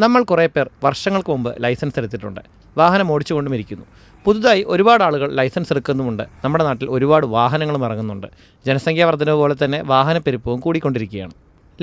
നമ്മൾ കുറേ പേർ വർഷങ്ങൾക്ക് മുമ്പ് ലൈസൻസ് എടുത്തിട്ടുണ്ട്. വാഹനം ഓടിച്ചുകൊണ്ടും ഇരിക്കുന്നു. പുതുതായി ഒരുപാട് ആളുകൾ ലൈസൻസ് എടുക്കുന്നുമുണ്ട്. നമ്മുടെ നാട്ടിൽ ഒരുപാട് വാഹനങ്ങളും ഇറങ്ങുന്നുണ്ട്. ജനസംഖ്യാ വർധനവ് പോലെ തന്നെ വാഹനപ്പെരുപ്പവും കൂടിക്കൊണ്ടിരിക്കുകയാണ്.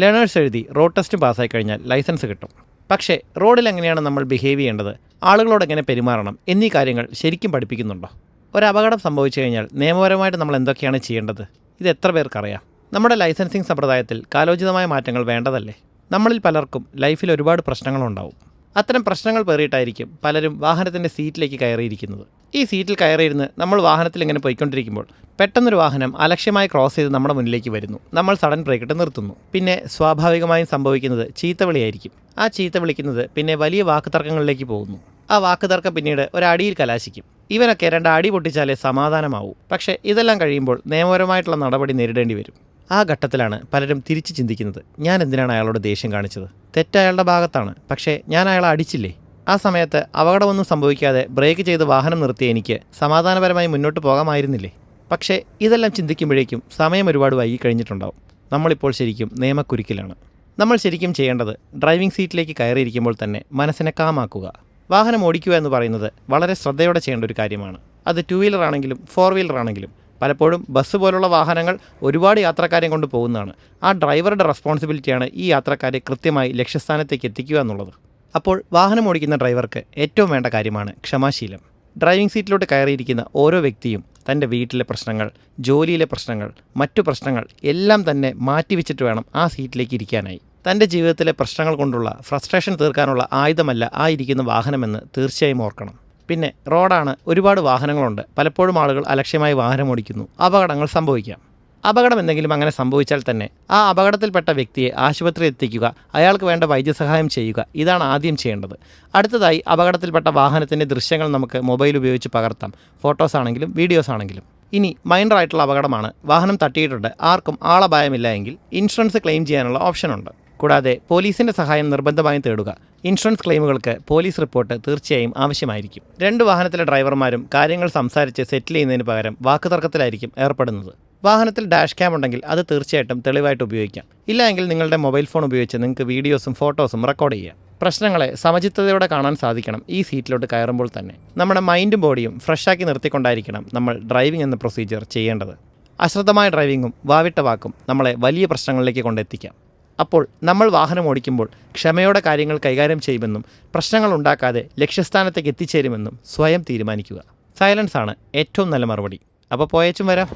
ലേണേഴ്സ് എഴുതി റോഡ് ടെസ്റ്റ് പാസ്സായി കഴിഞ്ഞാൽ ലൈസൻസ് കിട്ടും. പക്ഷേ റോഡിൽ എങ്ങനെയാണ് നമ്മൾ ബിഹേവ് ചെയ്യേണ്ടത്, ആളുകളോട് എങ്ങനെ പെരുമാറണം എന്നീ കാര്യങ്ങൾ ശരിക്കും പഠിപ്പിക്കുന്നുണ്ടോ? ഒരപകടം സംഭവിച്ചു കഴിഞ്ഞാൽ നിയമപരമായിട്ട് നമ്മൾ എന്തൊക്കെയാണ് ചെയ്യേണ്ടത്? ഇത് എത്ര പേർക്കറിയാം? നമ്മുടെ ലൈസൻസിങ് സമ്പ്രദായത്തിൽ കാലോചിതമായ മാറ്റങ്ങൾ വേണ്ടതല്ലേ? നമ്മളിൽ പലർക്കും ലൈഫിൽ ഒരുപാട് പ്രശ്നങ്ങളുണ്ടാവും. അത്തരം പ്രശ്നങ്ങൾ പേറിയിട്ടായിരിക്കും പലരും വാഹനത്തിൻ്റെ സീറ്റിലേക്ക് കയറിയിരിക്കുന്നത്. ഈ സീറ്റിൽ കയറിയിരുന്ന് നമ്മൾ വാഹനത്തിൽ ഇങ്ങനെ പോയിക്കൊണ്ടിരിക്കുമ്പോൾ പെട്ടെന്നൊരു വാഹനം അലക്ഷ്യമായി ക്രോസ് ചെയ്ത് നമ്മുടെ മുന്നിലേക്ക് വരുന്നു. നമ്മൾ സഡൻ ബ്രേക്ക് ഇട്ട് നിർത്തുന്നു. പിന്നെ സ്വാഭാവികമായും സംഭവിക്കുന്നത് ചീത്തവിളിയായിരിക്കും. ആ ചീത്ത വിളിക്കുന്നത് പിന്നെ വലിയ വാക്കുതർക്കങ്ങളിലേക്ക് പോകുന്നു. ആ വാക്കുതർക്കം പിന്നീട് ഒരടിയിൽ കലാശിക്കും. ഇവനൊക്കെ 2 അടി പൊട്ടിച്ചാലേ സമാധാനമാവൂ. പക്ഷേ ഇതെല്ലാം കഴിയുമ്പോൾ നിയമപരമായിട്ടുള്ള നടപടി നേരിടേണ്ടി വരും. ആ ഘട്ടത്തിലാണ് പലരും തിരിച്ച് ചിന്തിക്കുന്നത്, ഞാൻ എന്തിനാണ് അയാളോട് ദേഷ്യം കാണിച്ചത്? തെറ്റ് അയാളുടെ ഭാഗത്താണ്, പക്ഷേ ഞാൻ അയാളെ അടിച്ചില്ലേ? ആ സമയത്ത് അപകടമൊന്നും സംഭവിക്കാതെ ബ്രേക്ക് ചെയ്ത് വാഹനം നിർത്തിയ എനിക്ക് സമാധാനപരമായി മുന്നോട്ട് പോകാമായിരുന്നില്ലേ? പക്ഷേ ഇതെല്ലാം ചിന്തിക്കുമ്പോഴേക്കും സമയം ഒരുപാട് വൈകി കഴിഞ്ഞിട്ടുണ്ടാവും. നമ്മളിപ്പോൾ ശരിക്കും നിയമക്കുരുക്കിലാണ്. നമ്മൾ ശരിക്കും ചെയ്യേണ്ടത് ഡ്രൈവിംഗ് സീറ്റിലേക്ക് കയറിയിരിക്കുമ്പോൾ തന്നെ മനസ്സിനെ കാമാക്കുക. വാഹനം ഓടിക്കുക എന്ന് പറയുന്നത് വളരെ ശ്രദ്ധയോടെ ചെയ്യേണ്ട ഒരു കാര്യമാണ്. അത് 2 വീലർ ആണെങ്കിലും 4 വീലർ ആണെങ്കിലും. പലപ്പോഴും ബസ് പോലുള്ള വാഹനങ്ങൾ ഒരുപാട് യാത്രക്കാരെ കൊണ്ട് പോകുന്നതാണ്. ആ ഡ്രൈവറുടെ റെസ്പോൺസിബിലിറ്റിയാണ് ഈ യാത്രക്കാരെ കൃത്യമായി ലക്ഷ്യസ്ഥാനത്തേക്ക് എത്തിക്കുക എന്നുള്ളത്. അപ്പോൾ വാഹനം ഓടിക്കുന്ന ഡ്രൈവർക്ക് ഏറ്റവും വേണ്ട കാര്യമാണ് ക്ഷമാശീലം. ഡ്രൈവിംഗ് സീറ്റിലോട്ട് കയറിയിരിക്കുന്ന ഓരോ വ്യക്തിയും തൻ്റെ വീട്ടിലെ പ്രശ്നങ്ങൾ, ജോലിയിലെ പ്രശ്നങ്ങൾ, മറ്റു പ്രശ്നങ്ങൾ എല്ലാം തന്നെ മാറ്റിവെച്ചിട്ട് വേണം ആ സീറ്റിലേക്ക് ഇരിക്കാനായി. തൻ്റെ ജീവിതത്തിലെ പ്രശ്നങ്ങൾ കൊണ്ടുള്ള ഫ്രസ്ട്രേഷൻ തീർക്കാനുള്ള ആയുധമല്ല ആ ഇരിക്കുന്ന വാഹനമെന്ന് തീർച്ചയായും ഓർക്കണം. പിന്നെ റോഡാണ്, ഒരുപാട് വാഹനങ്ങളുണ്ട്. പലപ്പോഴും ആളുകൾ അലക്ഷ്യമായി വാഹനം ഓടിക്കുന്നു. അപകടങ്ങൾ സംഭവിക്കാം. അപകടം എന്തെങ്കിലും അങ്ങനെ സംഭവിച്ചാൽ തന്നെ ആ അപകടത്തിൽപ്പെട്ട വ്യക്തിയെ ആശുപത്രിയിൽ എത്തിക്കുക, അയാൾക്ക് വേണ്ട വൈദ്യസഹായം ചെയ്യുക. ഇതാണ് ആദ്യം ചെയ്യേണ്ടത്. അടുത്തതായി അപകടത്തിൽപ്പെട്ട വാഹനത്തിൻ്റെ ദൃശ്യങ്ങൾ നമുക്ക് മൊബൈൽ ഉപയോഗിച്ച് പകർത്താം, ഫോട്ടോസ് ആണെങ്കിലും വീഡിയോസ് ആണെങ്കിലും. ഇനി മൈനറായിട്ടുള്ള അപകടമാണ്, വാഹനം തട്ടിയിട്ടുണ്ട്, ആർക്കും ആളപായമില്ല എങ്കിൽ ഇൻഷുറൻസ് ക്ലെയിം ചെയ്യാനുള്ള ഓപ്ഷനുണ്ട്. കൂടാതെ പോലീസിൻ്റെ സഹായം നിർബന്ധമായും തേടുക. ഇൻഷുറൻസ് ക്ലെയിമുകൾക്ക് പോലീസ് റിപ്പോർട്ട് തീർച്ചയായും ആവശ്യമായിരിക്കും. 2 വാഹനത്തിലെ ഡ്രൈവർമാരും കാര്യങ്ങൾ സംസാരിച്ച് സെറ്റിൽ ചെയ്യുന്നതിന് പകരം വാക്കുതർക്കത്തിലായിരിക്കും ഏർപ്പെടുന്നത്. വാഹനത്തിൽ ഡാഷ് ക്യാം ഉണ്ടെങ്കിൽ അത് തീർച്ചയായിട്ടും തെളിവായിട്ട് ഉപയോഗിക്കാം. ഇല്ല എങ്കിൽ നിങ്ങളുടെ മൊബൈൽ ഫോൺ ഉപയോഗിച്ച് നിങ്ങൾക്ക് വീഡിയോസും ഫോട്ടോസും റെക്കോർഡ് ചെയ്യാം. പ്രശ്നങ്ങളെ സമചിത്തതയോടെ കാണാൻ സാധിക്കണം ഈ സീറ്റിലോട്ട് കയറുമ്പോൾ തന്നെ. നമ്മുടെ മൈൻഡും ബോഡിയും ഫ്രഷാക്കി നിർത്തിക്കൊണ്ടായിരിക്കണം നമ്മൾ ഡ്രൈവിംഗ് എന്ന പ്രൊസീജിയർ ചെയ്യേണ്ടത്. അശ്രദ്ധമായ ഡ്രൈവിങ്ങും വാവിട്ട വാക്കും നമ്മളെ വലിയ പ്രശ്നങ്ങളിലേക്ക് കൊണ്ടെത്തിക്കാം. അപ്പോൾ നമ്മൾ വാഹനം ഓടിക്കുമ്പോൾ ക്ഷമയോടെ കാര്യങ്ങൾ കൈകാര്യം ചെയ്യുമെന്നും പ്രശ്നങ്ങൾ ഉണ്ടാക്കാതെ ലക്ഷ്യസ്ഥാനത്തേക്ക് എത്തിച്ചേരുമെന്നും സ്വയം തീരുമാനിക്കുക. സൈലൻസ് ആണ് ഏറ്റവും നല്ല മറുപടി. അപ്പോൾ പോയേച്ചും വരാം.